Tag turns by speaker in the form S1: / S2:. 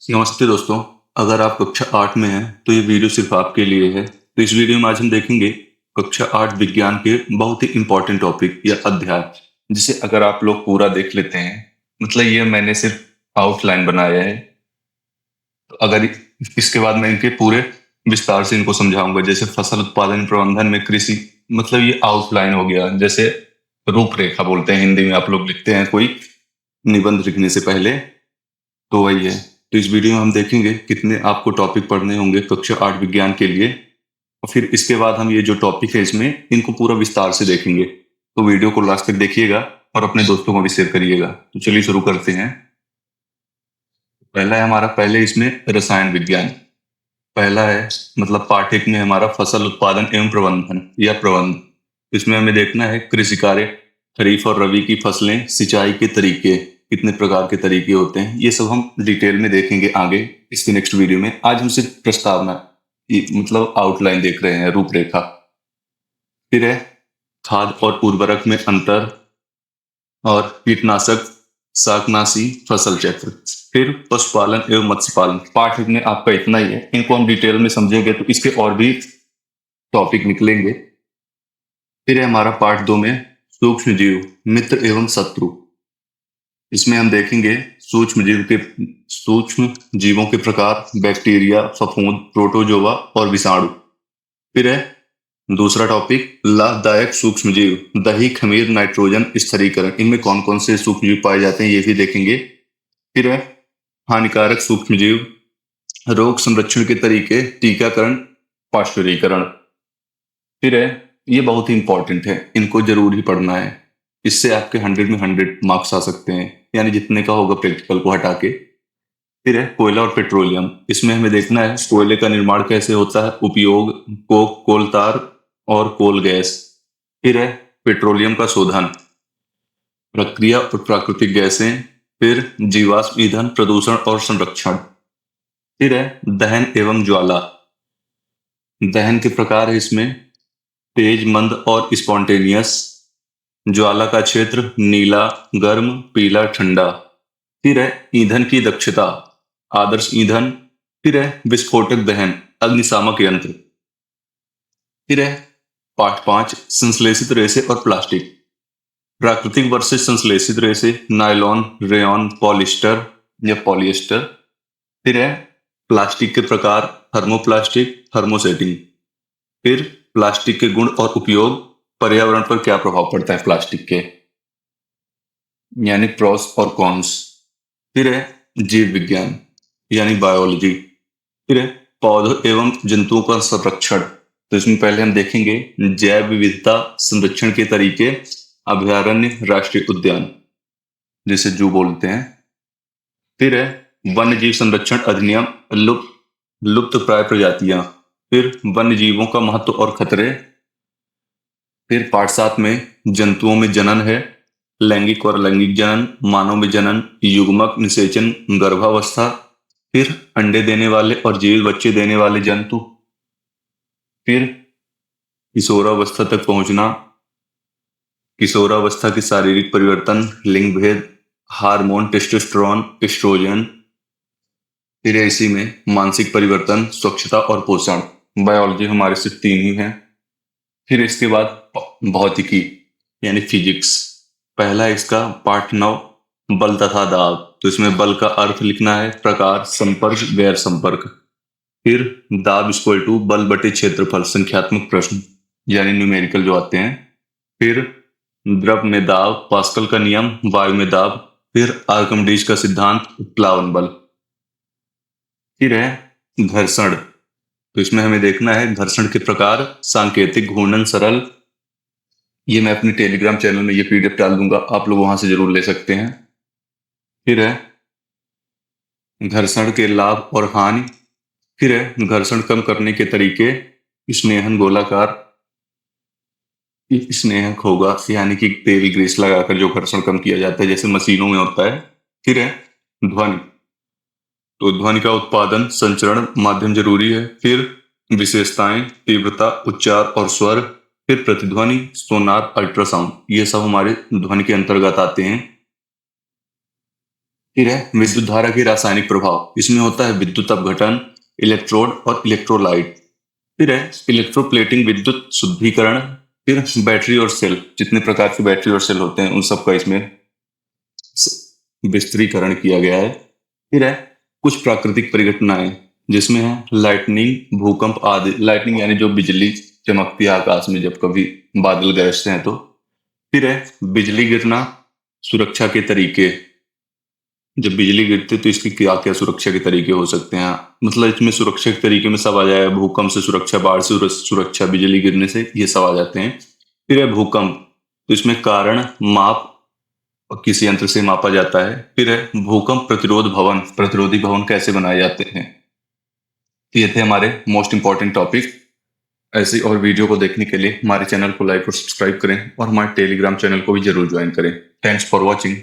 S1: नमस्ते दोस्तों। अगर आप कक्षा 8 में हैं तो ये वीडियो सिर्फ आपके लिए है। तो इस वीडियो में आज हम देखेंगे कक्षा 8 विज्ञान के बहुत ही इम्पोर्टेंट टॉपिक या अध्याय, जिसे अगर आप लोग पूरा देख लेते हैं, मतलब ये मैंने सिर्फ आउटलाइन बनाया है। तो अगर इसके बाद मैं इनके पूरे विस्तार से इनको समझाऊंगा, जैसे फसल उत्पादन प्रबंधन में कृषि, मतलब ये आउटलाइन हो गया। जैसे रूपरेखा बोलते हैं हिंदी में, आप लोग लिखते हैं कोई निबंध लिखने से पहले, तो वही है। तो इस वीडियो में हम देखेंगे कितने आपको टॉपिक पढ़ने होंगे कक्षा 8 विज्ञान के लिए, और फिर इसके बाद हम ये जो टॉपिक है इसमें इनको पूरा विस्तार से देखेंगे। तो वीडियो को लास्ट तक देखिएगा और अपने दोस्तों को भी शेयर करिएगा। तो चलिए शुरू करते हैं। पहला है हमारा, पहले इसमें रसायन विज्ञान पहला है, मतलब पार्ट एक में हमारा फसल उत्पादन एवं प्रबंधन या प्रबंध। इसमें हमें देखना है कृषि कार्य, खरीफ और रबी की फसलें, सिंचाई के तरीके, कितने प्रकार के तरीके होते हैं, ये सब हम डिटेल में देखेंगे आगे इसकी नेक्स्ट वीडियो में। आज हम सिर्फ प्रस्तावना, मतलब आउटलाइन देख रहे हैं, रूपरेखा। फिर है खाद और उर्वरक में अंतर, और कीटनाशक, शाकनाशी, फसल चक्र। फिर पशुपालन एवं मत्स्य पालन। पाठ में आपका इतना ही है, इनको हम डिटेल में समझेंगे तो इसके और भी टॉपिक निकलेंगे। फिर है हमारा पार्ट 2 में सूक्ष्म जीव, मित्र एवं शत्रु। इसमें हम देखेंगे सूक्ष्म जीवों के प्रकार, बैक्टीरिया, फफूंद, प्रोटोजोआ और विषाणु। फिर है दूसरा टॉपिक लाभदायक सूक्ष्म जीव, दही, खमीर, नाइट्रोजन, स्थिरीकरण। इनमें कौन कौन से सूक्ष्म जीव पाए जाते हैं ये भी देखेंगे। फिर है हानिकारक सूक्ष्म जीव, रोग संरक्षण के तरीके, टीकाकरण, पाश्चुरीकरण। फिर है, ये बहुत ही इंपॉर्टेंट है, इनको जरूर ही पढ़ना है, इससे आपके 100 में 100 मार्क्स आ सकते हैं, यानी जितने का होगा प्रैक्टिकल को हटा के। फिर है कोयला और पेट्रोलियम। इसमें हमें देखना है कोयले का निर्माण कैसे होता है, उपयोग, कोक, कोलतार और कोल गैस। फिर है पेट्रोलियम का शोधन, प्रक्रिया और प्राकृतिक गैसें। फिर जीवाश्म ईंधन, प्रदूषण और संरक्षण। फिर है दहन एवं ज्वाला। दहन के प्रकार है इसमें तेज, मंद और स्पॉन्टेनियस। ज्वाला का क्षेत्र नीला, गर्म, पीला, ठंडा। फिर है ईंधन की दक्षता, आदर्श ईंधन। फिर है विस्फोटक दहन, अग्निशामक यंत्र। फिर है पाठ 5 संश्लेषित रेशे और प्लास्टिक। प्राकृतिक वर्षे संश्लेषित रेशे, नायलॉन, रेयॉन, पॉलिस्टर या पॉलिएस्टर। फिर है प्लास्टिक के प्रकार, थर्मोप्लास्टिक, थर्मोसेटिंग। फिर प्लास्टिक के गुण और उपयोग, पर्यावरण पर क्या प्रभाव पड़ता है प्लास्टिक के, यानी प्रोस और कॉन्स। फिर है जीव विज्ञान यानी बायोलॉजी। फिर है पौधों एवं जंतुओं का संरक्षण। तो इसमें पहले हम देखेंगे जैव विविधता संरक्षण के तरीके, अभयारण्य, राष्ट्रीय उद्यान जिसे जू बोलते हैं। फिर है वन्य जीव संरक्षण अधिनियम, लुप्त प्राय प्रजातियां। फिर वन्य जीवों का महत्व और खतरे। फिर पाठ 7 में जंतुओं में जनन है, लैंगिक और अलैंगिक जनन, मानव में जनन, युग्मक, निषेचन, गर्भावस्था। फिर अंडे देने वाले और जीवित बच्चे देने वाले जंतु। फिर किशोरावस्था तक पहुंचना, किशोरावस्था के शारीरिक परिवर्तन, लिंग भेद, हार्मोन, टेस्टोस्टेरोन, एस्ट्रोजन। फिर इसी में मानसिक परिवर्तन, स्वच्छता और पोषण। बायोलॉजी हमारे सिर्फ 3 ही हैं। फिर इसके बाद भौतिकी यानी फिजिक्स। पहला इसका पाठ 9 बल तथा दाब। तो इसमें बल का अर्थ लिखना है, प्रकार, संपर्क, गैर संपर्क। फिर दाब इक्वल टू बल बटे क्षेत्रफल, संख्यात्मक प्रश्न यानी न्यूमेरिकल जो आते हैं। फिर द्रव में दाब, पास्कल का नियम, वायु में दाब। फिर आर्किमिडीज का सिद्धांत, प्लावन बल। फिर है घर्षण। तो इसमें हमें देखना है घर्षण के प्रकार, सांकेतिक, घूर्णन, सरल। ये मैं अपने टेलीग्राम चैनल में ये पीडीएफ डाल दूंगा, आप लोग वहां से जरूर ले सकते हैं। फिर है घर्षण के लाभ और हानि। फिर है घर्षण कम करने के तरीके, स्नेहन गोलाकार, स्नेहक होगा यानी कि तेल ग्रीस लगाकर जो घर्षण कम किया जाता है, जैसे मशीनों में होता है। फिर है ध्वनि। तो ध्वनि का उत्पादन, संचरण, माध्यम जरूरी है। फिर विशेषताएं, तीव्रता, उच्चार और स्वर। फिर प्रतिध्वनि, सोनार, अल्ट्रासाउंड, ये सब हमारे ध्वनि के अंतर्गत आते हैं। फिर है विद्युत धारा के रासायनिक प्रभाव। इसमें होता है विद्युत अपघटन, इलेक्ट्रोड और इलेक्ट्रोलाइट। फिर है इलेक्ट्रोप्लेटिंग, विद्युत शुद्धिकरण। फिर बैटरी और सेल, जितने प्रकार के बैटरी और सेल होते हैं उन सब का इसमें विस्तृतीकरण किया गया है। फिर है कुछ प्राकृतिक परिघटनाएं, जिसमें है लाइटनिंग, भूकंप आदि। लाइटनिंग यानी जो बिजली चमकती है आकाश में जब कभी बादल गरजते हैं तो। फिर है बिजली गिरना, सुरक्षा के तरीके। जब बिजली गिरती है तो इसकी क्या क्या सुरक्षा के तरीके हो सकते हैं। मतलब इसमें सुरक्षा के तरीके में सब आ जाएगा, भूकंप से सुरक्षा, बाढ़ से सुरक्षा, बिजली गिरने से, ये सब आ जाते हैं। फिर है भूकंप, तो इसमें कारण, माप और किसी यंत्र से मापा जाता है। फिर है भूकंप प्रतिरोध भवन, प्रतिरोधी भवन कैसे बनाए जाते हैं। ये थे हमारे मोस्ट इंपॉर्टेंट टॉपिक। ऐसी और वीडियो को देखने के लिए हमारे चैनल को लाइक और सब्सक्राइब करें और हमारे टेलीग्राम चैनल को भी जरूर ज्वाइन करें। Thanks for watching.